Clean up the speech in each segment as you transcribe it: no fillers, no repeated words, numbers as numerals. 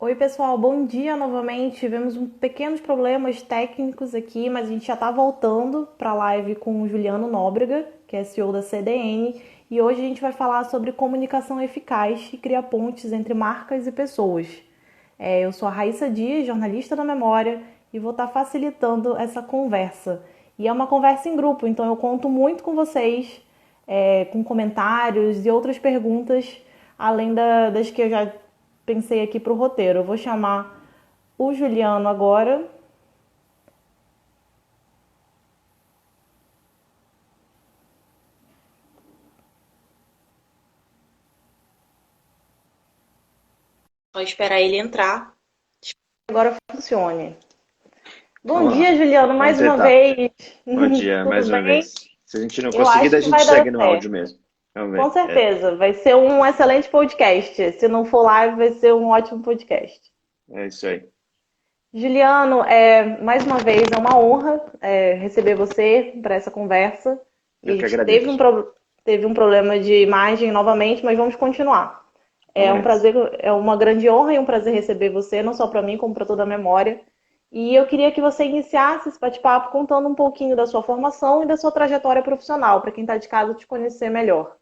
Oi, pessoal, bom dia novamente. Tivemos pequenos problemas técnicos aqui, mas a gente já está voltando para a live com o Juliano Nóbrega, que é CEO da CDN, e hoje a gente vai falar sobre comunicação eficaz e criar pontes entre marcas e pessoas. Eu sou a Raíssa Dias, jornalista da Memória, e vou estar facilitando essa conversa. E é uma conversa em grupo, então eu conto muito com vocês, com comentários e outras perguntas, além das que eu já pensei aqui para o roteiro. Eu vou chamar o Juliano agora. Só esperar ele entrar. Agora funcione. Bom Vamos lá, dia, Juliano, vamos mais uma tentar. vez. Bom dia, Tudo mais uma bem? vez. Se a gente não Eu conseguir, acho daí a que gente vai dar segue no áudio certo. mesmo. Vamos Com ver. certeza. Vai ser um excelente podcast. Se não for live, vai ser um ótimo podcast. É isso aí. Juliano, mais uma vez é uma honra receber você para essa conversa. E Eu a que gente agradeço. teve um problema de imagem novamente, mas vamos continuar. É Vamos um nessa. prazer, é uma grande honra e um prazer receber você, não só para mim, como para toda a memória. E eu queria que você iniciasse esse bate-papo contando um pouquinho da sua formação e da sua trajetória profissional, para quem está de casa te conhecer melhor.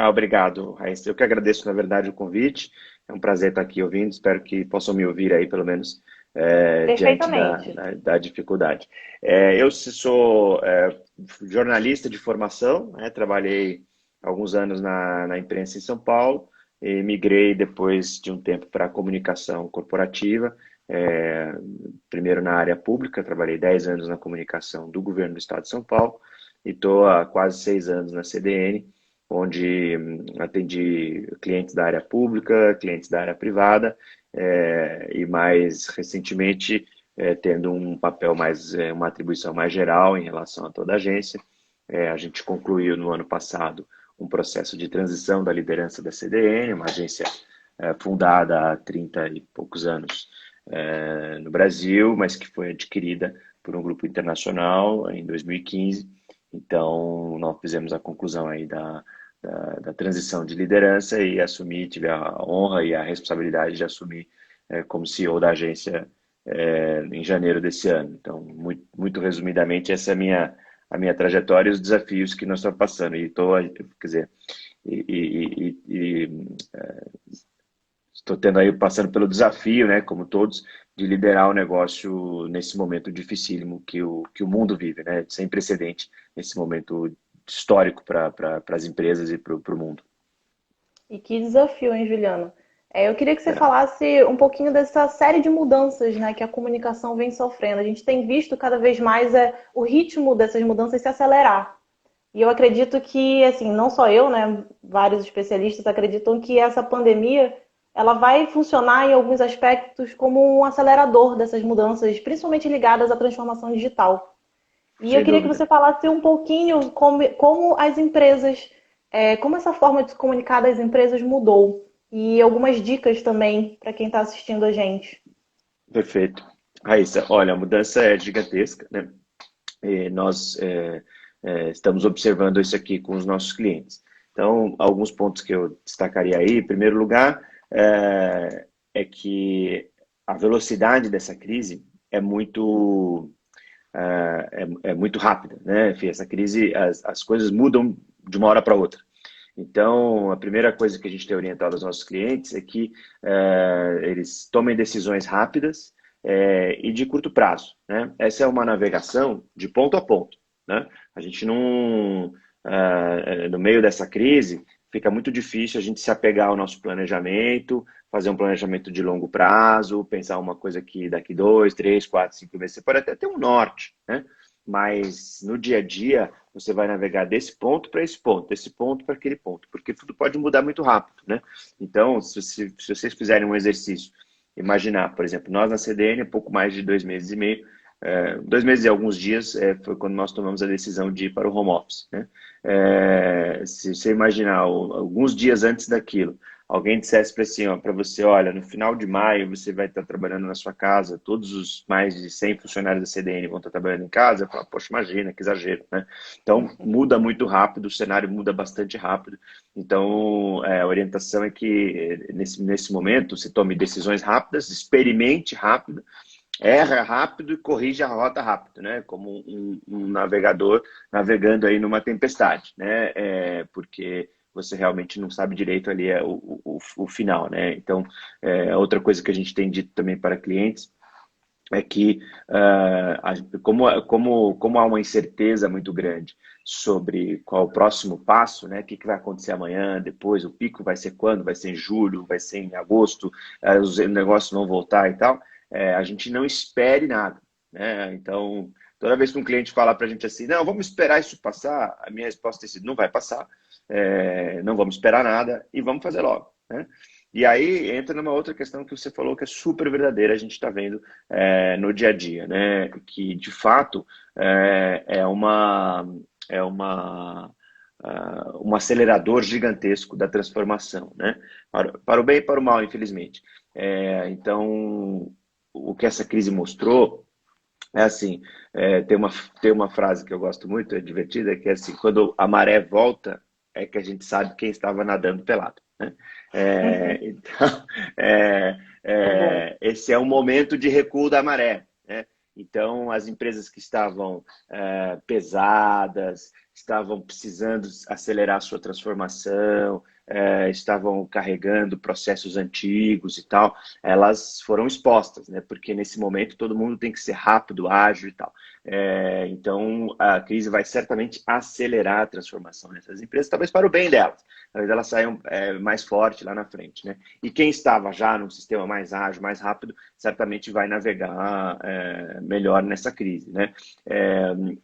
Obrigado, Raíssa. Eu que agradeço, na verdade, o convite. É um prazer estar aqui ouvindo. Espero que possam me ouvir aí, pelo menos, diante Perfeitamente. da dificuldade. Eu sou jornalista de formação, né? Trabalhei alguns anos na imprensa em São Paulo e migrei depois de um tempo para a comunicação corporativa. É, Primeiro na área pública, trabalhei 10 anos na comunicação do governo do estado de São Paulo e estou há quase 6 anos na CDN, onde atendi clientes da área pública, clientes da área privada, e mais recentemente tendo um papel mais, uma atribuição mais geral em relação a toda a agência. A gente concluiu no ano passado um processo de transição da liderança da CDN, uma agência fundada há 30 e poucos anos no Brasil, mas que foi adquirida por um grupo internacional em 2015. Então, nós fizemos a conclusão aí da transição de liderança e assumi, tive a honra e a responsabilidade de assumir como CEO da agência em janeiro desse ano. Então, muito resumidamente, essa é a minha trajetória e os desafios que nós estamos passando. E estou, quer dizer, estou tendo aí, passando pelo desafio, né, como todos, de liderar o negócio nesse momento dificílimo que o mundo vive, né, sem precedente, nesse momento histórico para as empresas e para o mundo. E que desafio, hein, Juliano? Eu queria que você É. falasse um pouquinho dessa série de mudanças, né, que a comunicação vem sofrendo. A gente tem visto cada vez mais o ritmo dessas mudanças se acelerar. E eu acredito que, assim, não só eu, né, vários especialistas acreditam que essa pandemia ela vai funcionar em alguns aspectos como um acelerador dessas mudanças, principalmente ligadas à transformação digital. E eu Sem queria que dúvida. você falasse um pouquinho como as empresas, como essa forma de se comunicar das empresas mudou. E algumas dicas também para quem está assistindo a gente. Perfeito. Raíssa, olha, a mudança é gigantesca, né? E nós estamos observando isso aqui com os nossos clientes. Então, alguns pontos que eu destacaria aí. Em primeiro lugar, é que a velocidade dessa crise é muito rápida, né? Enfim, essa crise, as coisas mudam de uma hora para outra. Então, a primeira coisa que a gente tem orientado aos nossos clientes é que eles tomem decisões rápidas e de curto prazo, né? Essa é uma navegação de ponto a ponto, né? A gente não, no meio dessa crise, fica muito difícil a gente se apegar ao nosso planejamento, fazer um planejamento de longo prazo, pensar uma coisa que daqui 2, 3, 4, 5 meses, você pode até ter um norte, né? Mas no dia a dia, você vai navegar desse ponto para esse ponto, desse ponto para aquele ponto, porque tudo pode mudar muito rápido, né? Então, se vocês fizerem um exercício, imaginar, por exemplo, nós na CDN, há pouco mais de 2 meses e meio, 2 meses e alguns dias, foi quando nós tomamos a decisão de ir para o home office, né? Se você imaginar alguns dias antes daquilo, alguém dissesse para assim, ó, para você, olha, no final de maio você vai estar trabalhando na sua casa, todos os mais de 100 funcionários da CDN vão estar trabalhando em casa, eu falo, poxa, imagina, que exagero, né? Então, muda muito rápido, o cenário muda bastante rápido. Então, a orientação é que nesse momento você tome decisões rápidas, experimente rápido, erra rápido e corrige a rota rápido, né? Como um navegador navegando aí numa tempestade, né? Porque você realmente não sabe direito ali o final, né? Então, outra coisa que a gente tem dito também para clientes é que como há uma incerteza muito grande sobre qual o próximo passo, né? O que vai acontecer amanhã, depois, o pico vai ser quando, vai ser em julho, vai ser em agosto, os negócios vão voltar e tal, a gente não espere nada, né? Então, toda vez que um cliente fala para a gente assim, não, vamos esperar isso passar, a minha resposta tem sido, não vai passar, não vamos esperar nada e vamos fazer logo, né? E aí entra numa outra questão que você falou que é super verdadeira, a gente está vendo no dia a dia, né? Que de fato um acelerador gigantesco da transformação, né? Para o bem e para o mal, infelizmente. Então, o que essa crise mostrou é assim, tem uma frase que eu gosto muito, é divertida, que é assim, quando a maré volta, é que a gente sabe quem estava nadando pelado, né? Então, É bom. esse é um momento de recuo da maré, né? Então, as empresas que estavam pesadas, estavam precisando acelerar a sua transformação, estavam carregando processos antigos e tal, elas foram expostas, né? Porque nesse momento todo mundo tem que ser rápido, ágil e tal. Então, a crise vai certamente acelerar a transformação nessas empresas, talvez para o bem delas, talvez elas saiam mais fortes lá na frente, né? E quem estava já num sistema mais ágil, mais rápido, certamente vai navegar melhor nessa crise, né?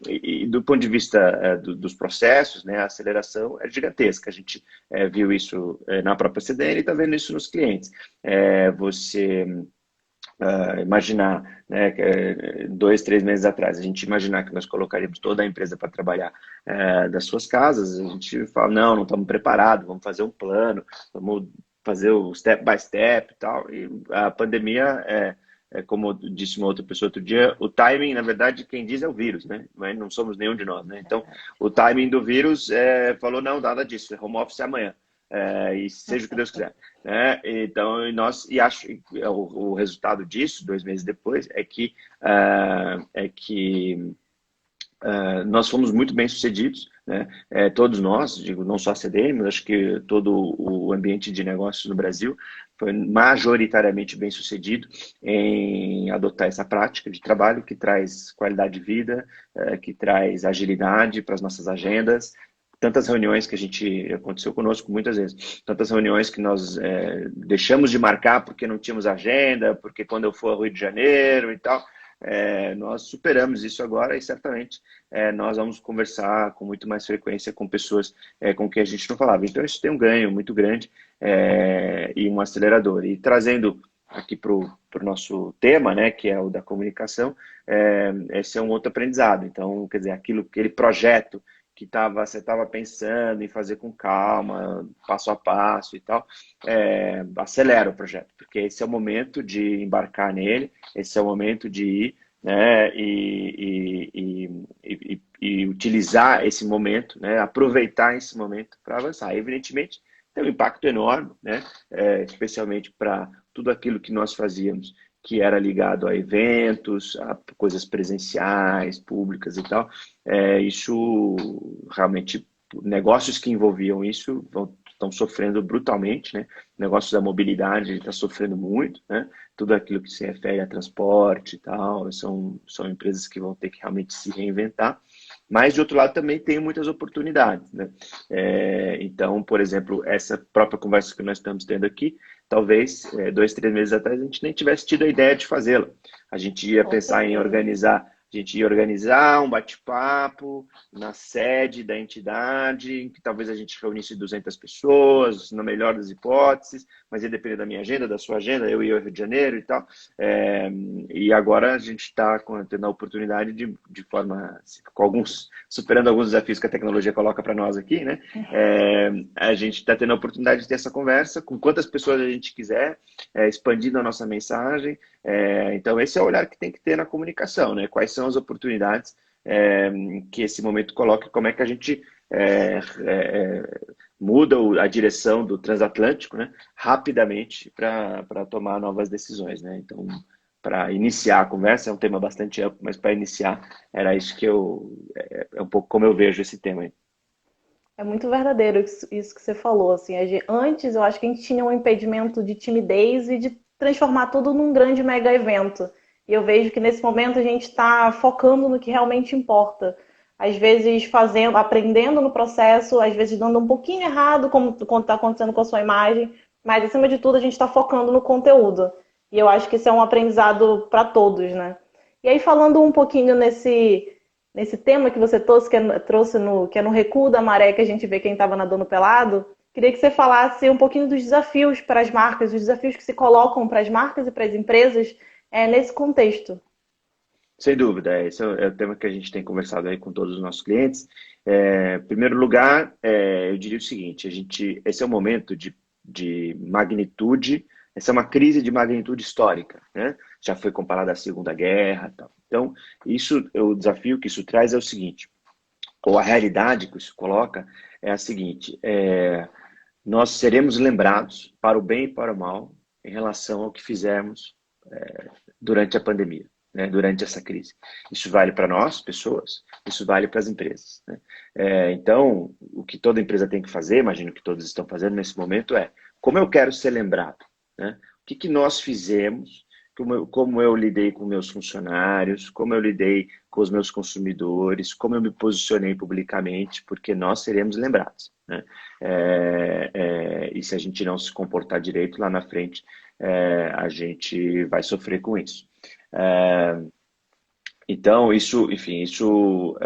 E do ponto de vista dos processos, né, a aceleração é gigantesca. A gente viu isso na própria CDN e está vendo isso nos clientes. Você imaginar, né, 2, 3 meses atrás, a gente imaginar que nós colocaríamos toda a empresa para trabalhar das suas casas, a gente fala, não estamos preparados, vamos fazer um plano, vamos fazer o step by step e tal. E a pandemia como disse uma outra pessoa outro dia, o timing, na verdade, quem diz é o vírus, né? Mas não somos nenhum de nós, né? Então, o timing do vírus falou, não, nada disso, é home office amanhã. E seja o que Deus quiser, né? Então, acho o resultado disso, 2 meses depois, nós fomos muito bem sucedidos, né? Todos nós, digo, não só a CDM, mas acho que todo o ambiente de negócios no Brasil foi majoritariamente bem sucedido em adotar essa prática de trabalho que traz qualidade de vida, que traz agilidade para as nossas agendas. Tantas reuniões que aconteceu conosco muitas vezes, tantas reuniões que nós deixamos de marcar porque não tínhamos agenda, porque quando eu for ao Rio de Janeiro e tal, nós superamos isso agora e certamente nós vamos conversar com muito mais frequência com pessoas com quem a gente não falava. Então isso tem um ganho muito grande e um acelerador. E trazendo aqui para o nosso tema, né, que é o da comunicação, esse é um outro aprendizado. Então, quer dizer, aquele projeto que você estava pensando em fazer com calma, passo a passo e tal, acelera o projeto, porque esse é o momento de embarcar nele, esse é o momento de ir, né, e utilizar esse momento, né, aproveitar esse momento para avançar. Evidentemente, tem um impacto enorme, né, especialmente para tudo aquilo que nós fazíamos, que era ligado a eventos, a coisas presenciais, públicas e tal. Isso realmente, negócios que envolviam isso estão sofrendo brutalmente, né? Negócios da mobilidade está sofrendo muito, né? Tudo aquilo que se refere a transporte e tal, são empresas que vão ter que realmente se reinventar. Mas, de outro lado, também tem muitas oportunidades, né? Então, por exemplo, essa própria conversa que nós estamos tendo aqui, talvez 2, 3 meses atrás a gente nem tivesse tido a ideia de fazê-la. A gente ia Com pensar em certeza. organizar A gente ia organizar um bate-papo na sede da entidade, em que talvez a gente reunisse 200 pessoas, na melhor das hipóteses, mas ia depender da minha agenda, da sua agenda, eu ia ao Rio de Janeiro e tal. E agora a gente está tendo a oportunidade de forma, com alguns, superando alguns desafios que a tecnologia coloca para nós aqui, né? A gente está tendo a oportunidade de ter essa conversa com quantas pessoas a gente quiser, expandindo a nossa mensagem. Então, esse é o olhar que tem que ter na comunicação, né? Quais são as oportunidades que esse momento coloca, como é que a gente muda a direção do transatlântico, né? Rapidamente para tomar novas decisões, né? Então, para iniciar a conversa, é um tema bastante amplo, mas para iniciar, era isso que é um pouco como eu vejo esse tema aí. É muito verdadeiro isso que você falou, assim, antes eu acho que a gente tinha um impedimento de timidez e de transformar tudo num grande mega evento. E eu vejo que nesse momento a gente está focando no que realmente importa. Às vezes fazendo, aprendendo no processo, às vezes dando um pouquinho errado, como quando está acontecendo com a sua imagem, mas acima de tudo a gente está focando no conteúdo. E eu acho que isso é um aprendizado para todos, né? E aí falando um pouquinho nesse tema que você trouxe que é no recuo da maré que a gente vê quem estava nadando pelado, queria que você falasse um pouquinho dos desafios para as marcas, os desafios que se colocam para as marcas e para as empresas nesse contexto. Sem dúvida, esse é o tema que a gente tem conversado aí com todos os nossos clientes. Em primeiro lugar, eu diria o seguinte: esse é um momento de magnitude, essa é uma crise de magnitude histórica, né? Já foi comparada à Segunda Guerra, e tal. Então, o desafio que isso traz é o seguinte, ou a realidade que isso coloca é a seguinte: nós seremos lembrados para o bem e para o mal em relação ao que fizemos durante a pandemia, né, durante essa crise. Isso vale para nós, pessoas, isso vale para as empresas. Né? Então, o que toda empresa tem que fazer, imagino que todos estão fazendo nesse momento, é como eu quero ser lembrado? Né? O que nós fizemos, como eu lidei com meus funcionários, como eu lidei com os meus consumidores, como eu me posicionei publicamente, porque nós seremos lembrados. Né? E se a gente não se comportar direito lá na frente, a gente vai sofrer com isso. Então, enfim, isso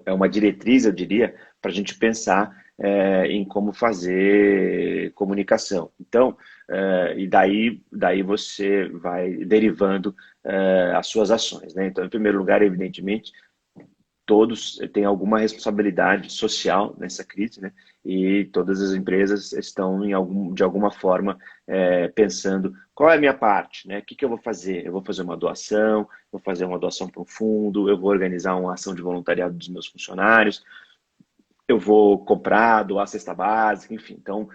é uma diretriz, eu diria, para a gente pensar em como fazer comunicação. Então, e daí você vai derivando as suas ações, né? Então, em primeiro lugar, evidentemente, todos têm alguma responsabilidade social nessa crise, né? E todas as empresas estão de alguma forma pensando qual é a minha parte, né? O que eu vou fazer? Eu vou fazer uma doação, vou fazer uma doação para um fundo, eu vou organizar uma ação de voluntariado dos meus funcionários, eu vou comprar, doar cesta básica, enfim. Então,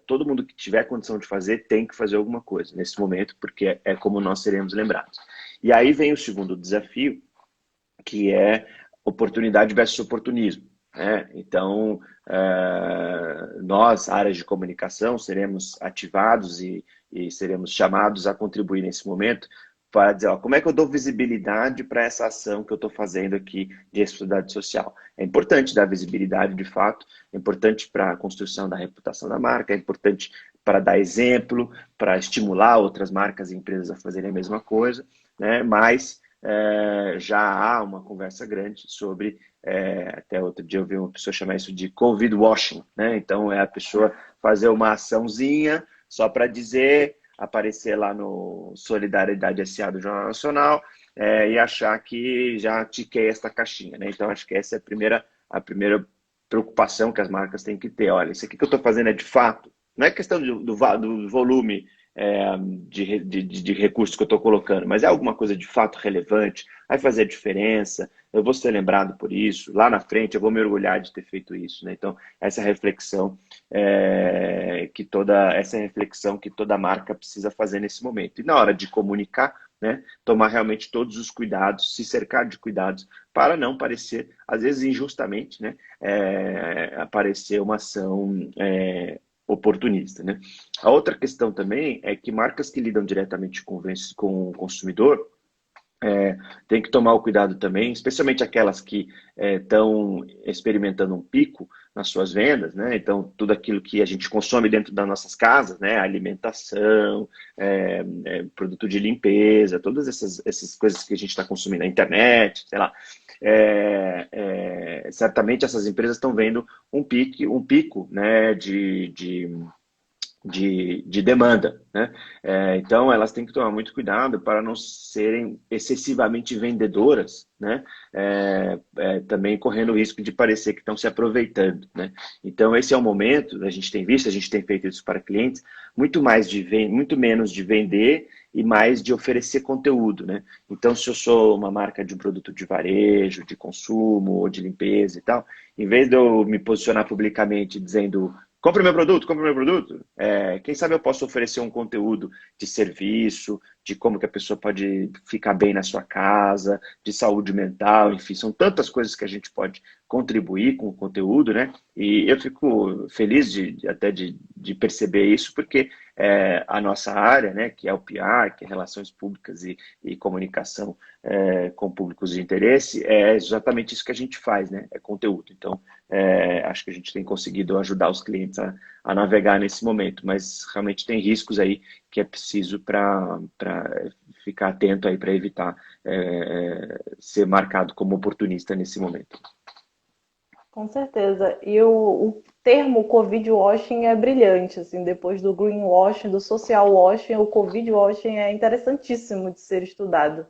todo mundo que tiver condição de fazer tem que fazer alguma coisa nesse momento, porque é como nós seremos lembrados. E aí vem o segundo desafio, que é oportunidade versus oportunismo. Né? Então, nós, áreas de comunicação, seremos ativados e seremos chamados a contribuir nesse momento para dizer, ó, como é que eu dou visibilidade para essa ação que eu estou fazendo aqui de responsabilidade social. É importante dar visibilidade, de fato, é importante para a construção da reputação da marca, é importante para dar exemplo, para estimular outras marcas e empresas a fazerem a mesma coisa, né? Mas já há uma conversa grande sobre, até outro dia eu vi uma pessoa chamar isso de Covid washing, né? Então é a pessoa fazer uma açãozinha só para dizer, aparecer lá no Solidariedade SA do Jornal Nacional e achar que já tiquei esta caixinha, né? Então acho que essa é a primeira preocupação que as marcas têm que ter. Olha, isso aqui que eu estou fazendo é de fato, não é questão do volume de recursos que eu estou colocando, mas é alguma coisa de fato relevante, vai fazer a diferença, eu vou ser lembrado por isso, lá na frente eu vou me orgulhar de ter feito isso. Né? Então, essa reflexão que toda marca precisa fazer nesse momento. E na hora de comunicar, né, tomar realmente todos os cuidados, se cercar de cuidados, para não parecer, às vezes injustamente, né, aparecer uma ação oportunista. Né? A outra questão também é que marcas que lidam diretamente com o consumidor, Tem que tomar o cuidado também, especialmente aquelas que estão experimentando um pico nas suas vendas, né? Então, tudo aquilo que a gente consome dentro das nossas casas, né? Alimentação, produto de limpeza, todas essas coisas que a gente está consumindo na internet, sei lá. Certamente essas empresas estão vendo um pico, né? De demanda, né? Então elas têm que tomar muito cuidado para não serem excessivamente vendedoras, né? Também correndo o risco de parecer que estão se aproveitando, né? Então esse é o momento, a gente tem visto, a gente tem feito isso para clientes, muito menos de vender e mais de oferecer conteúdo, né? Então se eu sou uma marca de um produto de varejo, de consumo ou de limpeza e tal, em vez de eu me posicionar publicamente dizendo compre meu produto, compre meu produto. Quem sabe eu posso oferecer um conteúdo de serviço, de como que a pessoa pode ficar bem na sua casa, de saúde mental, enfim, são tantas coisas que a gente pode contribuir com o conteúdo, né? E eu fico feliz de perceber isso, porque a nossa área, né, que é o PR, que é Relações Públicas e Comunicação com públicos de interesse, é exatamente isso que a gente faz, né? É conteúdo. Então, acho que a gente tem conseguido ajudar os clientes a navegar nesse momento, mas realmente tem riscos aí que é preciso para ficar atento aí para evitar ser marcado como oportunista nesse momento. Com certeza. E o termo Covid washing é brilhante, assim, depois do greenwashing, do social washing, o Covid washing é interessantíssimo de ser estudado.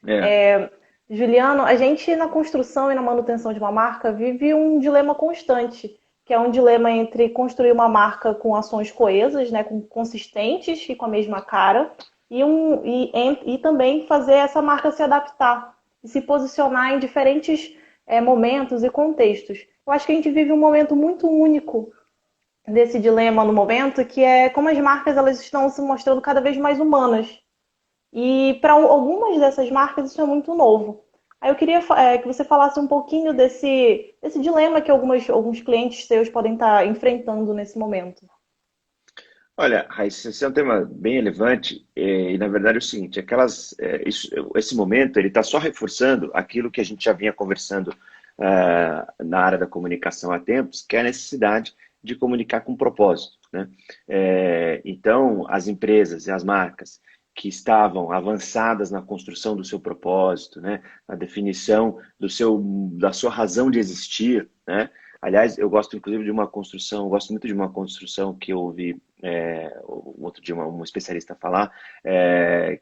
É, Juliano, a gente na construção e na manutenção de uma marca vive um dilema constante, que é um dilema entre construir uma marca com ações coesas, né, com consistentes e com a mesma cara, e também fazer essa marca se adaptar e se posicionar em diferentes momentos e contextos. Eu acho que a gente vive um momento muito único desse dilema no momento, que é como as marcas elas estão se mostrando cada vez mais humanas. E para algumas dessas marcas isso é muito novo. Aí eu queria que você falasse um pouquinho desse dilema que alguns clientes seus podem estar enfrentando nesse momento. olha, Raíssa, esse é um tema bem relevante e, na verdade, é o seguinte, esse momento ele está só reforçando aquilo que a gente já vinha conversando na área da comunicação há tempos, que é a necessidade de comunicar com propósito, né? Então, as empresas e as marcas que estavam avançadas na construção do seu propósito, né, na definição da sua razão de existir, né? Aliás, eu gosto inclusive de uma construção, eu gosto muito de uma construção que eu ouvi um outro dia um especialista falar,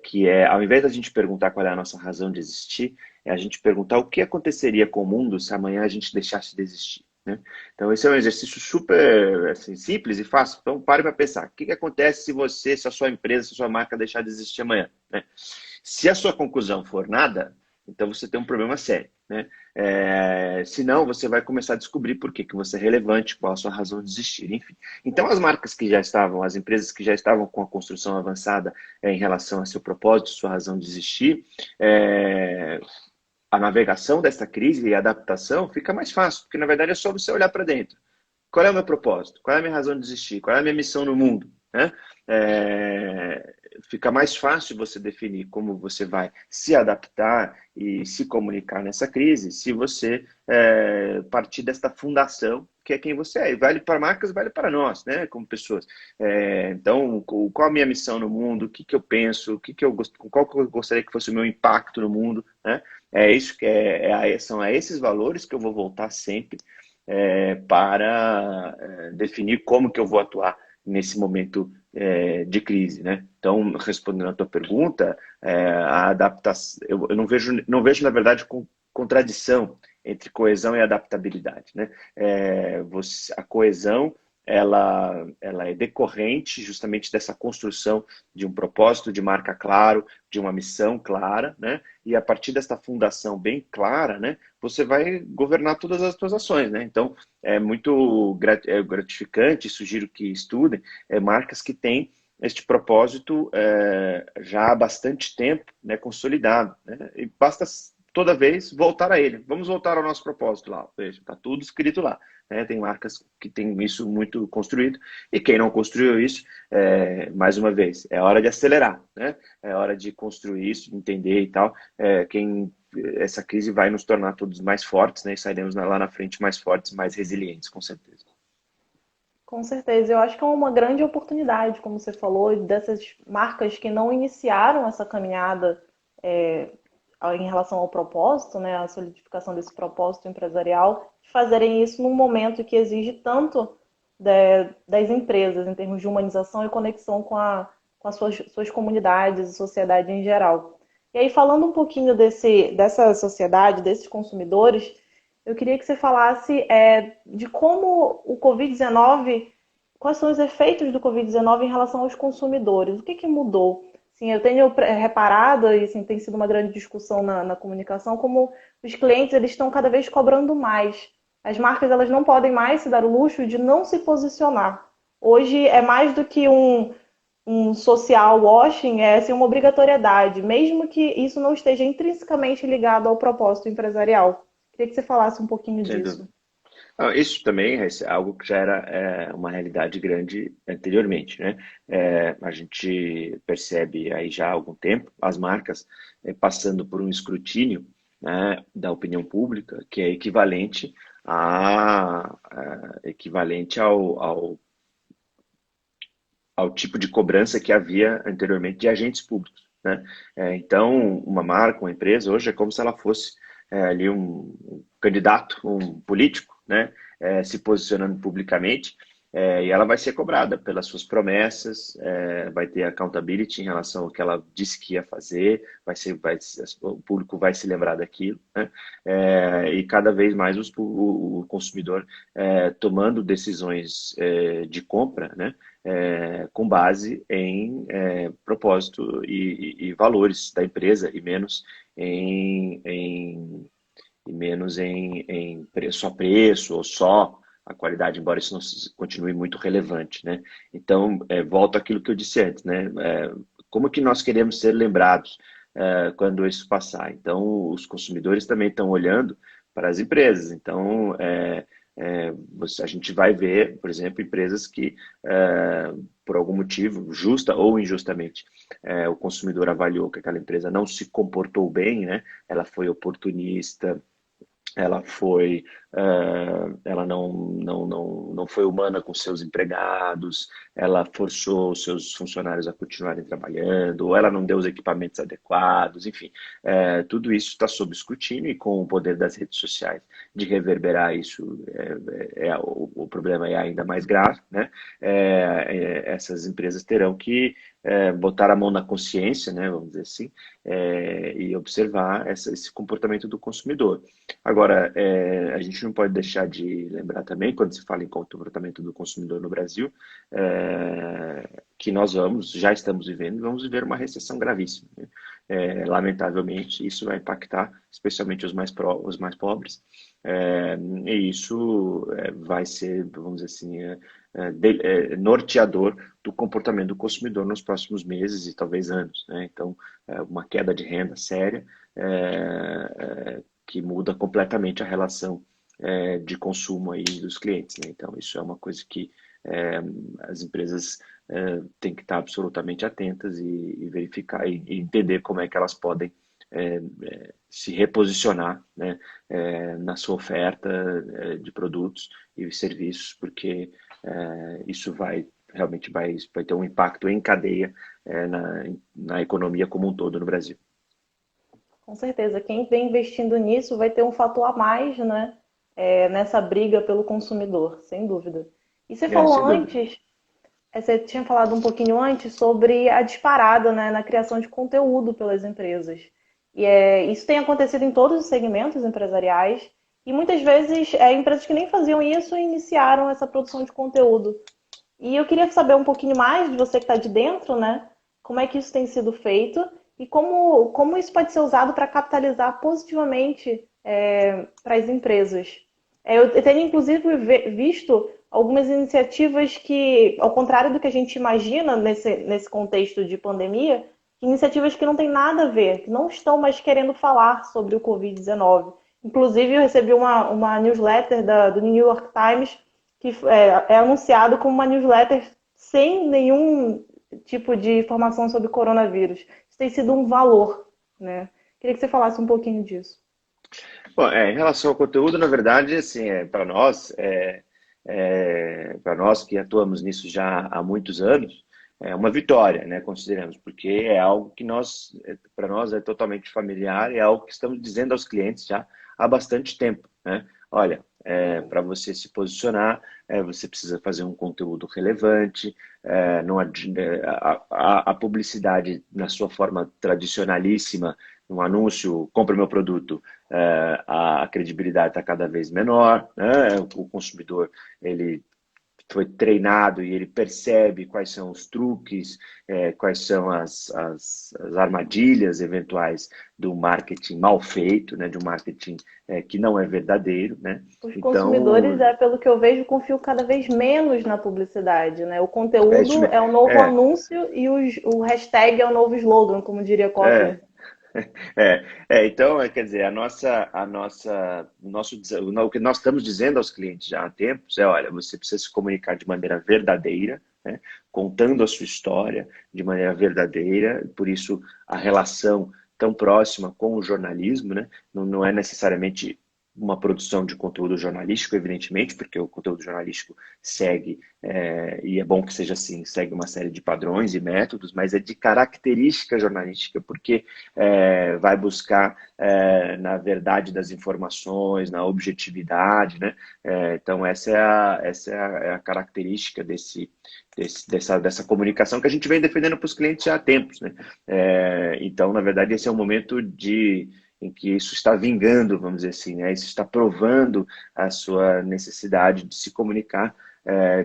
que é, ao invés da gente perguntar qual é a nossa razão de existir, é a gente perguntar o que aconteceria com o mundo se amanhã a gente deixasse de existir, né? Então, esse é um exercício super assim, simples e fácil. Então, pare para pensar. O que acontece se a sua empresa, se a sua marca deixar de existir amanhã, né? Se a sua conclusão for nada, então você tem um problema sério, né? Senão, você vai começar a descobrir por que você é relevante, qual a sua razão de existir, enfim. Então, as marcas que já estavam, as empresas que já estavam com a construção avançada em relação a seu propósito, sua razão de existir, a navegação dessa crise e a adaptação fica mais fácil, porque na verdade é só você olhar para dentro. Qual é o meu propósito? Qual é a minha razão de existir? Qual é a minha missão no mundo? Né? Fica mais fácil você definir como você vai se adaptar e se comunicar nessa crise se você partir desta fundação que é quem você é. E vale para marcas, vale para nós, né, como pessoas. Então, qual a minha missão no mundo? O que eu penso? Qual que eu gostaria que fosse o meu impacto no mundo? Né? É isso que são a esses valores que eu vou voltar sempre para definir como que eu vou atuar nesse momento de crise, né? Então, respondendo à tua pergunta, a adaptação, eu não vejo na verdade contradição entre coesão e adaptabilidade, né? A coesão ela é decorrente justamente dessa construção de um propósito de marca claro, de uma missão clara, né? E a partir desta fundação bem clara, né? Você vai governar todas as suas ações, né? Então, é muito gratificante, sugiro que estudem, marcas que têm este propósito já há bastante tempo, né, consolidado, né? E basta toda vez voltar a ele. Vamos voltar ao nosso propósito lá. Veja, está tudo escrito lá. Né? Tem marcas que têm isso muito construído. E quem não construiu isso, mais uma vez, é hora de acelerar. Né? É hora de construir isso, entender e tal. Essa crise vai nos tornar todos mais fortes, né? E sairemos lá na frente mais fortes, mais resilientes, com certeza. Com certeza, eu acho que é uma grande oportunidade, como você falou, dessas marcas que não iniciaram essa caminhada é, em relação ao propósito, né, a solidificação desse propósito empresarial, de fazerem isso num momento que exige tanto das empresas, em termos de humanização e conexão com as suas comunidades e sociedade em geral. E aí, falando um pouquinho dessa sociedade, desses consumidores, eu queria que você falasse de como o Covid-19, quais são os efeitos do Covid-19 em relação aos consumidores. O que mudou? Sim, eu tenho reparado, e assim, tem sido uma grande discussão na comunicação, como os clientes eles estão cada vez cobrando mais. As marcas elas não podem mais se dar o luxo de não se posicionar. Hoje é mais do que um social washing, é assim, uma obrigatoriedade, mesmo que isso não esteja intrinsecamente ligado ao propósito empresarial. Queria que você falasse um pouquinho Sem dúvida. disso. Isso também é algo que já era uma realidade grande anteriormente, né? A gente percebe aí já há algum tempo as marcas passando por um escrutínio, né, da opinião pública que é equivalente equivalente ao tipo de cobrança que havia anteriormente de agentes públicos, né? Então, uma marca, uma empresa, hoje é como se ela fosse ali um candidato, um político, né? Se posicionando publicamente, e ela vai ser cobrada pelas suas promessas, vai ter accountability em relação ao que ela disse que ia fazer, o público vai se lembrar daquilo, né? E cada vez mais o consumidor tomando decisões de compra, né? Com base em propósito e valores da empresa e menos em só preço ou só a qualidade, embora isso não continue muito relevante, né? Então, volto àquilo que eu disse antes, né? Como que nós queremos ser lembrados quando isso passar? Então, os consumidores também estão olhando para as empresas. Então, a gente vai ver, por exemplo, empresas que, por algum motivo, justa ou injustamente, o consumidor avaliou que aquela empresa não se comportou bem, né? Ela foi oportunista, ela não foi humana com seus empregados, ela forçou os seus funcionários a continuarem trabalhando, ou ela não deu os equipamentos adequados, enfim, tudo isso está sob escrutínio e com o poder das redes sociais de reverberar isso, o problema é ainda mais grave, né? Essas empresas terão que botar a mão na consciência, né, vamos dizer assim, e observar esse comportamento do consumidor. Agora, a gente não pode deixar de lembrar também, quando se fala em comportamento do consumidor no Brasil, que nós já estamos vivendo, vamos viver uma recessão gravíssima, né? Lamentavelmente, isso vai impactar especialmente os mais pobres, e isso vai ser, vamos dizer assim, norteador do comportamento do consumidor nos próximos meses e talvez anos, né? Então, uma queda de renda séria, que muda completamente a relação de consumo aí dos clientes, né? Então, isso é uma coisa que as empresas têm que estar absolutamente atentas e verificar e entender como é que elas podem se reposicionar, né, na sua oferta de produtos e serviços, porque isso realmente vai ter um impacto em cadeia na economia como um todo no Brasil. Com certeza, quem vem investindo nisso vai ter um fator a mais, né, nessa briga pelo consumidor, sem dúvida. E você falou Sem dúvida. antes, você tinha falado um pouquinho antes sobre a disparada, né, na criação de conteúdo pelas empresas. E isso tem acontecido em todos os segmentos empresariais. E muitas vezes empresas que nem faziam isso iniciaram essa produção de conteúdo. E eu queria saber um pouquinho mais de você que está de dentro, né? Como é que isso tem sido feito e como isso pode ser usado para capitalizar positivamente para as empresas. Eu tenho, inclusive, visto algumas iniciativas que, ao contrário do que a gente imagina nesse contexto de pandemia, que iniciativas que não têm nada a ver, que não estão mais querendo falar sobre o Covid-19. Inclusive, eu recebi uma newsletter do New York Times que é anunciado como uma newsletter sem nenhum tipo de informação sobre coronavírus. Isso tem sido um valor, né? Queria que você falasse um pouquinho disso. Bom, em relação ao conteúdo, na verdade, assim, para nós que atuamos nisso já há muitos anos, é uma vitória, né, consideramos, porque é algo que para nós é totalmente familiar, é algo que estamos dizendo aos clientes já há bastante tempo, né? Olha, para você se posicionar, você precisa fazer um conteúdo relevante, não, a publicidade na sua forma tradicionalíssima, um anúncio, compre meu produto, a credibilidade está cada vez menor, né? O consumidor ele foi treinado e ele percebe quais são os truques, quais são as armadilhas eventuais do marketing mal feito, né? De um marketing que não é verdadeiro, né? Os consumidores, Então, pelo que eu vejo, confiam cada vez menos na publicidade, né? O é isso conteúdo mesmo. é o novo É, anúncio e o hashtag é o novo slogan, como diria é, Kotler. então, quer dizer, o que nós estamos dizendo aos clientes já há tempos é, olha, você precisa se comunicar de maneira verdadeira, né, contando a sua história de maneira verdadeira, por isso a relação tão próxima com o jornalismo, né, não é necessariamente uma produção de conteúdo jornalístico, evidentemente, porque o conteúdo jornalístico segue, e é bom que seja assim, segue uma série de padrões e métodos, mas é de característica jornalística, porque vai buscar na verdade das informações, na objetividade, né? Então essa é a característica dessa comunicação que a gente vem defendendo para os clientes já há tempos, né? Então, na verdade, esse é um momento em que isso está vingando, vamos dizer assim, né? Isso está provando a sua necessidade de se comunicar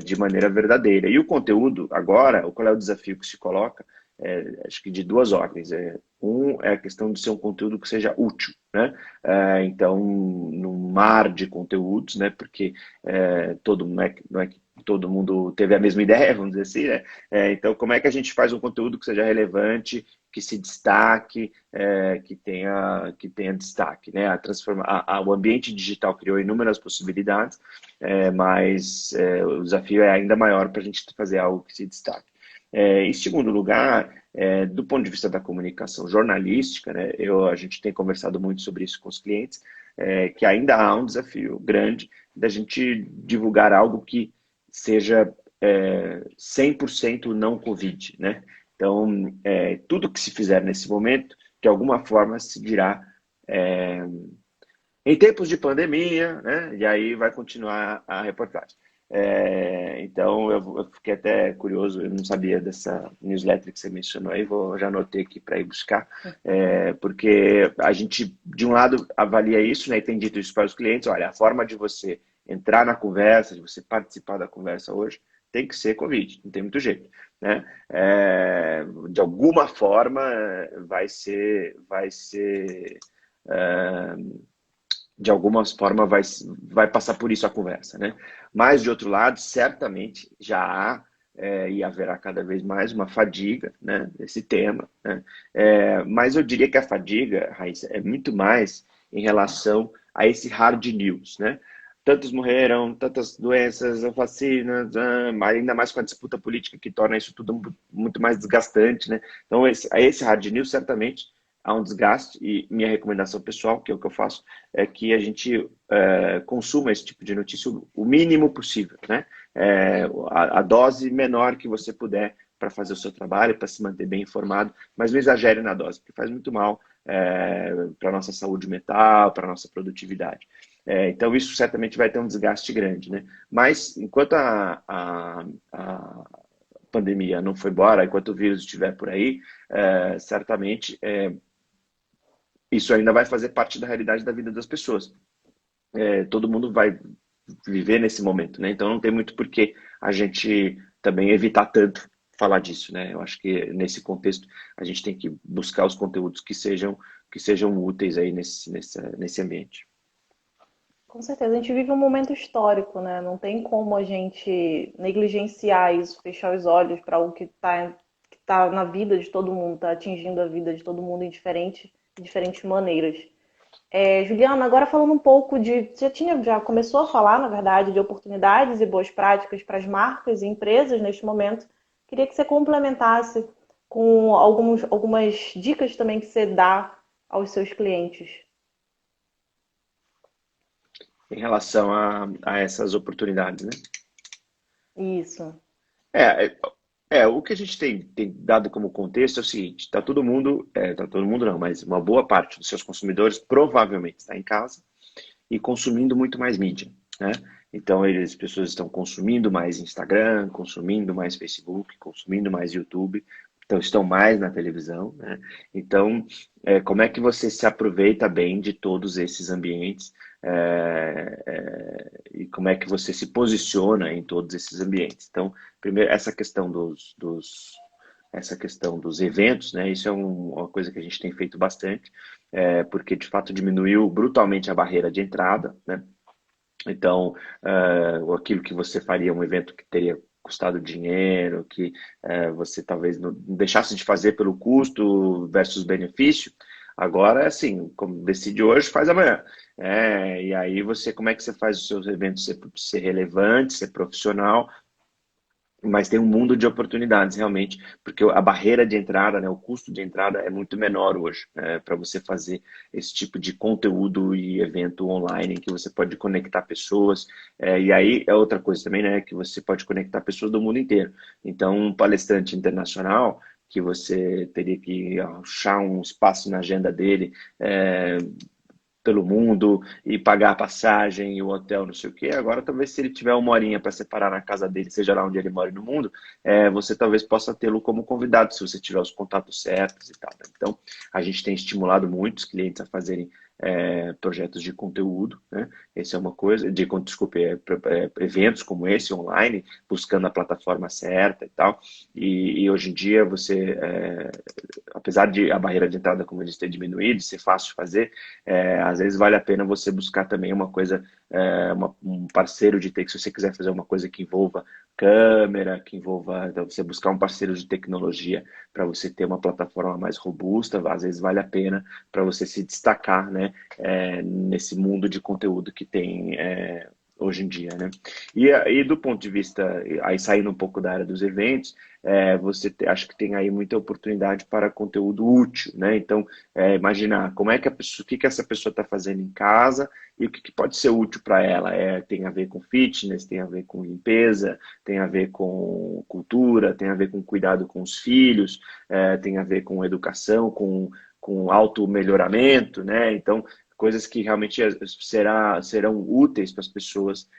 de maneira verdadeira. E o conteúdo, agora, qual é o desafio que se coloca? Acho que de duas ordens. Um é a questão de ser um conteúdo que seja útil, né? Então, num mar de conteúdos, né? Porque não é que todo mundo teve a mesma ideia, vamos dizer assim, né? Então, como é que a gente faz um conteúdo que seja relevante, que se destaque, que tenha destaque, né? O ambiente digital criou inúmeras possibilidades, mas o desafio é ainda maior para a gente fazer algo que se destaque. Em segundo lugar, do ponto de vista da comunicação jornalística, né, a gente tem conversado muito sobre isso com os clientes, que ainda há um desafio grande da gente divulgar algo que seja 100% não Covid, né? Então, tudo que se fizer nesse momento, de alguma forma se dirá em tempos de pandemia, né? E aí vai continuar a reportagem. Então, eu fiquei até curioso, eu não sabia dessa newsletter que você mencionou aí, já anotei aqui para ir buscar, porque a gente, de um lado, avalia isso, né, e tem dito isso para os clientes, olha, a forma de você entrar na conversa, de você participar da conversa hoje, tem que ser Covid, não tem muito jeito, né? De alguma forma, é, de alguma forma vai passar por isso a conversa, né? Mas, de outro lado, certamente já há e haverá cada vez mais uma fadiga, né, desse tema, né? Mas eu diria que a fadiga, Raíssa, é muito mais em relação a esse hard news, né? Tantos morreram, tantas doenças, vacinas, ainda mais com a disputa política que torna isso tudo muito mais desgastante, né? Então, esse hard news certamente há um desgaste e minha recomendação pessoal, que é o que eu faço, é que a gente consuma esse tipo de notícia o mínimo possível, né? A dose menor que você puder para fazer o seu trabalho, para se manter bem informado, mas não exagere na dose, porque faz muito mal para a nossa saúde mental, para a nossa produtividade. Então, isso certamente vai ter um desgaste grande, né? Mas, enquanto a pandemia não foi embora, enquanto o vírus estiver por aí, certamente isso ainda vai fazer parte da realidade da vida das pessoas. Todo mundo vai viver nesse momento, né? Então não tem muito por que a gente também evitar tanto falar disso, né? Eu acho que nesse contexto a gente tem que buscar os conteúdos que sejam úteis aí nesse ambiente. Com certeza, a gente vive um momento histórico, né? Não tem como a gente negligenciar isso, fechar os olhos para algo que tá na vida de todo mundo, tá atingindo a vida de todo mundo de diferentes maneiras. Juliana, agora falando um pouco já começou a falar, na verdade, de oportunidades e boas práticas para as marcas e empresas neste momento. Queria que você complementasse com algumas dicas também que você dá aos seus clientes. Em relação a essas oportunidades, né? Isso. É, o que a gente tem dado como contexto é o seguinte, tá todo mundo não, mas uma boa parte dos seus consumidores provavelmente está em casa e consumindo muito mais mídia, né? Então, as pessoas estão consumindo mais Instagram, consumindo mais Facebook, consumindo mais YouTube, então estão mais na televisão, né? Então, como é que você se aproveita bem de todos esses ambientes e como é que você se posiciona em todos esses ambientes? Então, primeiro, essa questão dos eventos, né? Isso é uma coisa que a gente tem feito bastante, porque de fato diminuiu brutalmente a barreira de entrada, né? Então, aquilo que você faria um evento que teria custado dinheiro, que você talvez não deixasse de fazer pelo custo versus benefício, agora é assim, como decide hoje, faz amanhã. E aí como é que você faz os seus eventos ser relevante, ser profissional, mas tem um mundo de oportunidades realmente, porque a barreira de entrada, né, o custo de entrada é muito menor hoje, para você fazer esse tipo de conteúdo e evento online, em que você pode conectar pessoas, e aí é outra coisa também, né, que você pode conectar pessoas do mundo inteiro. Então, um palestrante internacional, que você teria que achar um espaço na agenda dele, pelo mundo e pagar a passagem e o hotel, não sei o quê. Agora, talvez se ele tiver uma horinha para separar na casa dele, seja lá onde ele mora no mundo, você talvez possa tê-lo como convidado, se você tiver os contatos certos e tal, né? Então, a gente tem estimulado muitos clientes a fazerem projetos de conteúdo, né? Essa é uma coisa, desculpe, eventos como esse online, buscando a plataforma certa e tal. E hoje em dia apesar de a barreira de entrada, como eu disse, ter diminuído, ser fácil de fazer, às vezes vale a pena você buscar também uma coisa, um parceiro de se você quiser fazer uma coisa que envolva câmera, que envolva, então, você buscar um parceiro de tecnologia para você ter uma plataforma mais robusta, às vezes vale a pena para você se destacar, né, nesse mundo de conteúdo que tem hoje em dia, né? E do ponto de vista, aí saindo um pouco da área dos eventos, acho que tem aí muita oportunidade para conteúdo útil, né? Então, imaginar como é que o que essa pessoa está fazendo em casa e o que pode ser útil para ela. Tem a ver com fitness, tem a ver com limpeza, tem a ver com cultura, tem a ver com cuidado com os filhos, tem a ver com educação, com auto-melhoramento, né? Então, coisas que realmente serão úteis para as pessoas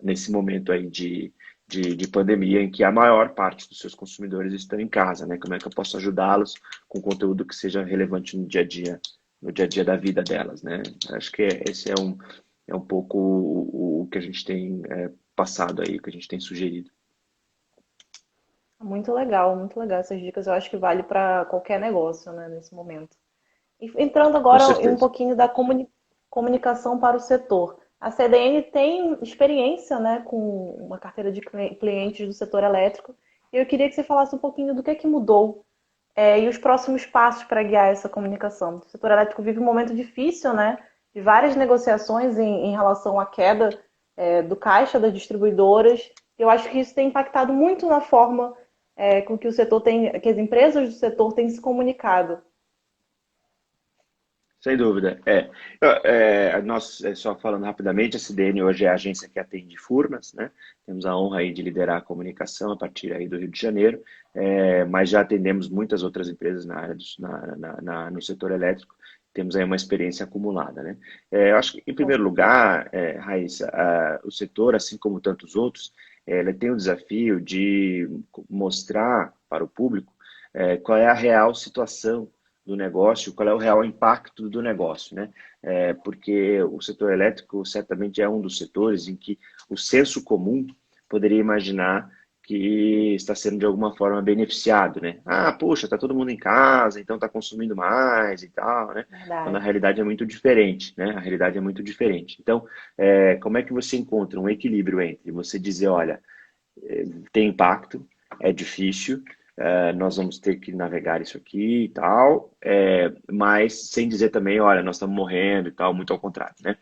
nesse momento aí de pandemia, em que a maior parte dos seus consumidores estão em casa, né? Como é que eu posso ajudá-los com conteúdo que seja relevante no dia a dia da vida delas, né? Acho que esse é um pouco o que a gente tem passado aí, o que a gente tem sugerido. Muito legal essas dicas. Eu acho que vale para qualquer negócio, né, nesse momento. E entrando Com agora em um certeza. pouquinho da comunicação para o setor. A CDN tem experiência, né, com uma carteira de clientes do setor elétrico. E eu queria que você falasse um pouquinho do que mudou, e os próximos passos para guiar essa comunicação. O setor elétrico vive um momento difícil, né, de várias negociações em relação à queda, do caixa das distribuidoras. Eu acho que isso tem impactado muito na forma, com que o setor que as empresas do setor têm se comunicado. Sem dúvida. Nós, só falando rapidamente, a CDN hoje é a agência que atende Furnas, né? Temos a honra aí de liderar a comunicação a partir aí do Rio de Janeiro, mas já atendemos muitas outras empresas na área no setor elétrico, temos aí uma experiência acumulada, né? Eu acho que, em Com primeiro certeza. lugar, Raíssa, o setor, assim como tantos outros, ele tem o desafio de mostrar para o público qual é a real situação do negócio, qual é o real impacto do negócio, né? Porque o setor elétrico certamente é um dos setores em que o senso comum poderia imaginar que está sendo de alguma forma beneficiado, né? Ah, puxa, tá todo mundo em casa, então tá consumindo mais e tal, né? Quando a Verdade. realidade é muito diferente, né? A realidade é muito diferente. Então, como é que você encontra um equilíbrio entre você dizer, olha, tem impacto, é difícil, nós vamos ter que navegar isso aqui e tal, mas sem dizer também, olha, nós estamos morrendo e tal, muito ao contrário, né?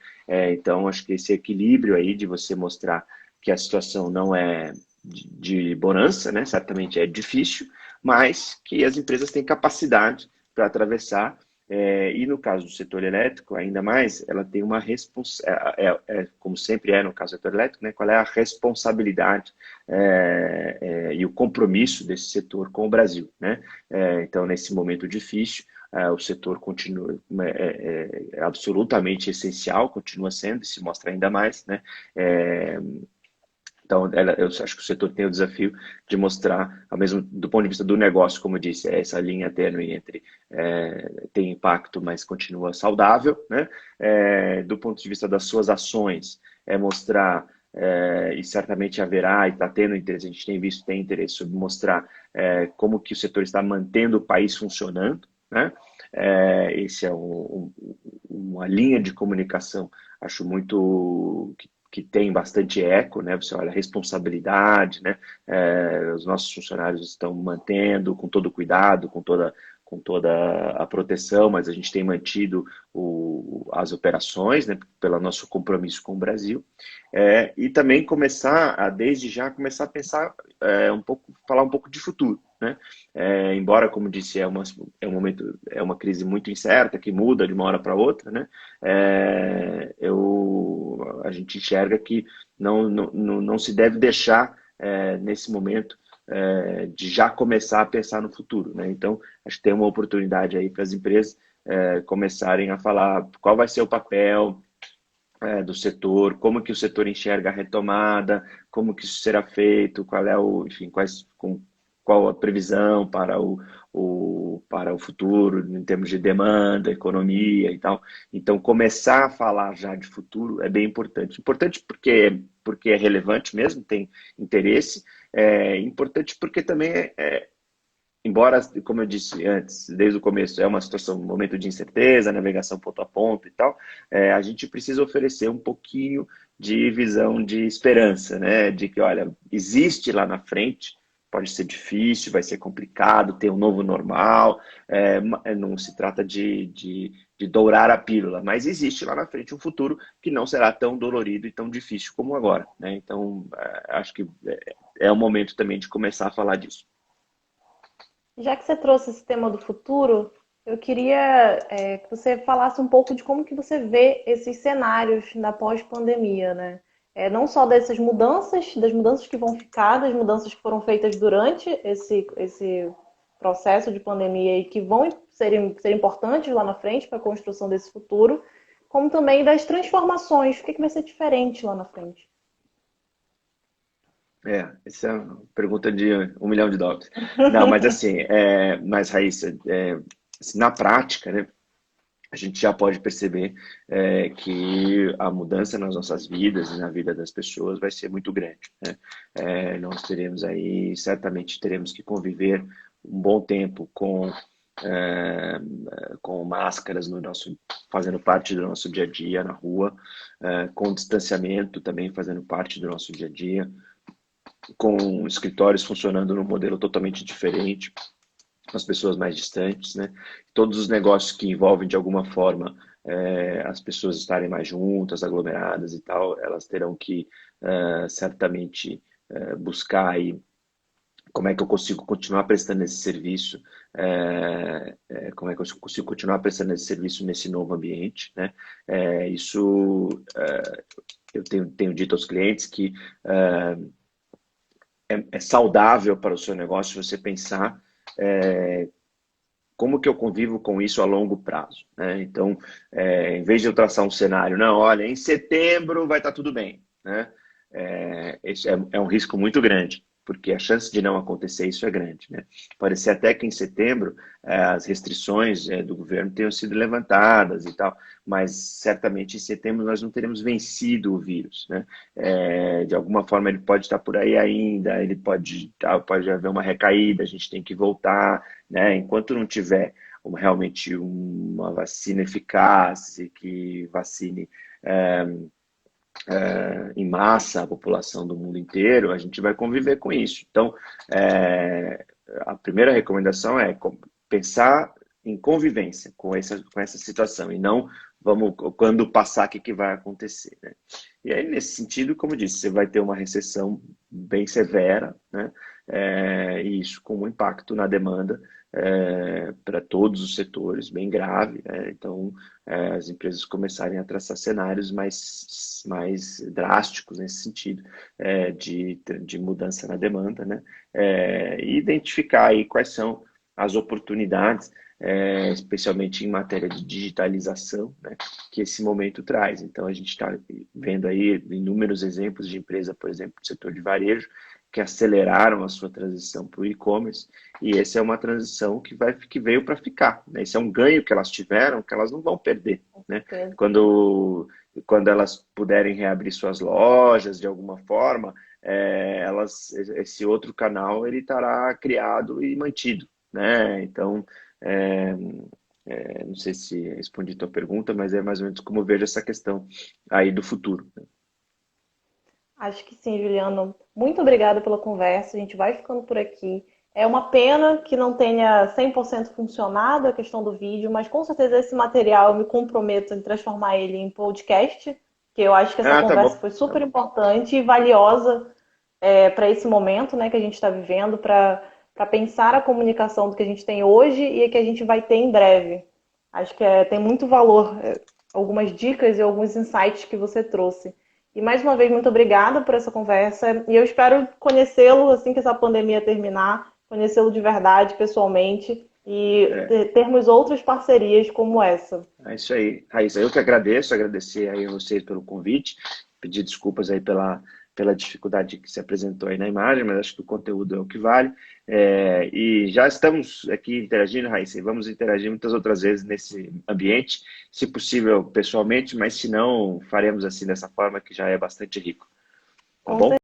Então, acho que esse equilíbrio aí de você mostrar que a situação não é de bonança, né? Certamente é difícil, mas que as empresas têm capacidade para atravessar. E no caso do setor elétrico, ainda mais, ela tem uma responsabilidade, como sempre é no caso do setor elétrico, né? Qual é a responsabilidade e o compromisso desse setor com o Brasil, né? Então, nesse momento difícil, o setor continua absolutamente essencial, continua sendo e se mostra ainda mais, né? É, então, eu acho que o setor tem o desafio de mostrar, ao mesmo do ponto de vista do negócio, como eu disse, essa linha tênue entre tem impacto, mas continua saudável, né? Do ponto de vista das suas ações, mostrar, e certamente haverá, e está tendo interesse, a gente tem visto, tem interesse sobre mostrar como que o setor está mantendo o país funcionando, né? Esse é uma linha de comunicação, acho muito que tem bastante eco, né? Você olha a responsabilidade, né? Os nossos funcionários estão mantendo com todo o cuidado, com toda a proteção, mas a gente tem mantido as operações, né? Pelo nosso compromisso com o Brasil. E também desde já, começar a pensar falar um pouco de futuro, né? Embora, como disse, é um momento, é uma crise muito incerta, que muda de uma hora para outra, né? A gente enxerga que não se deve deixar, nesse momento, de já começar a pensar no futuro, né? Então, acho que tem uma oportunidade aí para as empresas começarem a falar qual vai ser o papel do setor, como que o setor enxerga a retomada, como que isso será feito, enfim, qual a previsão para o futuro, em termos de demanda, economia e tal. Então, começar a falar já de futuro é bem importante. Importante porque é relevante mesmo, tem interesse, importante porque também embora, como eu disse antes, desde o começo, é uma situação, um momento de incerteza, navegação ponto a ponto e tal, a gente precisa oferecer um pouquinho de visão de esperança, né? De que, olha, existe lá na frente, pode ser difícil, vai ser complicado, ter um novo normal, não se trata de dourar a pílula, mas existe lá na frente um futuro que não será tão dolorido e tão difícil como agora, né? Então, acho que é o momento também de começar a falar disso. Já que você trouxe esse tema do futuro, eu queria que você falasse um pouco de como que você vê esses cenários na pós-pandemia, né? Não só dessas mudanças, das mudanças que vão ficar, das mudanças que foram feitas durante esse processo de pandemia e que vão ser importantes lá na frente para a construção desse futuro, como também das transformações, o que vai ser diferente lá na frente. Essa é uma pergunta de US$ 1 milhão. Não, mas assim, Raíssa, assim, na prática, né, a gente já pode perceber que a mudança nas nossas vidas e na vida das pessoas vai ser muito grande, né? Nós teremos aí, certamente teremos que conviver um bom tempo é, com máscaras fazendo parte do nosso dia a dia na rua, com distanciamento também fazendo parte do nosso dia a dia, com escritórios funcionando num modelo totalmente diferente, com as pessoas mais distantes, né? Todos os negócios que envolvem de alguma forma as pessoas estarem mais juntas, aglomeradas e tal, elas terão que certamente buscar aí como é que eu consigo continuar prestando esse serviço, como é que eu consigo continuar prestando esse serviço nesse novo ambiente, né? Isso eu tenho dito aos clientes que é saudável para o seu negócio você pensar como que eu convivo com isso a longo prazo, né? Então, em vez de eu traçar um cenário, não, olha, em setembro vai estar tudo bem, né? Esse é um risco muito grande, porque a chance de não acontecer isso é grande, né? Pode ser até que em setembro as restrições do governo tenham sido levantadas e tal, mas certamente em setembro nós não teremos vencido o vírus, né? De alguma forma ele pode estar por aí ainda, pode haver uma recaída, a gente tem que voltar, né? Enquanto não tiver realmente uma vacina eficaz e que vacine em massa a população do mundo inteiro, a gente vai conviver com isso. Então, a primeira recomendação é pensar em convivência com essa situação e não vamos quando passar o que vai acontecer, né? E aí, nesse sentido, como eu disse, você vai ter uma recessão bem severa, né? E isso com um impacto na demanda para todos os setores, bem grave, né? Então, as empresas começarem a traçar cenários mais drásticos nesse sentido, de mudança na demanda, né? E identificar aí quais são as oportunidades, especialmente em matéria de digitalização, né, que esse momento traz. Então, a gente está vendo aí inúmeros exemplos de empresa, por exemplo, do setor de varejo, que aceleraram a sua transição para o e-commerce, e essa é uma transição que veio para ficar, né? Esse é um ganho que elas tiveram, que elas não vão perder, né? Quando elas puderem reabrir suas lojas de alguma forma, esse outro canal ele estará criado e mantido, né? Então, é, não sei se respondi a tua pergunta, mas é mais ou menos como eu vejo essa questão aí do futuro. Acho que sim, Juliano. Muito obrigada pela conversa. A gente vai ficando por aqui. É uma pena que não tenha 100% funcionado a questão do vídeo, mas com certeza esse material eu me comprometo em transformar ele em podcast, que eu acho que essa Ah, tá conversa bom. foi Tá super bom. importante e valiosa para esse momento, né, que a gente está vivendo, para pensar a comunicação do que a gente tem hoje e a que a gente vai ter em breve. Acho que tem muito valor, algumas dicas e alguns insights que você trouxe. E mais uma vez, muito obrigada por essa conversa. E eu espero conhecê-lo assim que essa pandemia terminar, conhecê-lo de verdade, pessoalmente, e É, termos outras parcerias como essa. é isso aí, Raíssa. Eu que agradeço, agradecer aí a vocês pelo convite, pedir desculpas aí pela dificuldade que se apresentou aí na imagem, mas acho que o conteúdo é o que vale. E já estamos aqui interagindo, Raíssa, e vamos interagir muitas outras vezes nesse ambiente, se possível pessoalmente, mas se não, faremos assim dessa forma que já é bastante rico. Tá Com bom?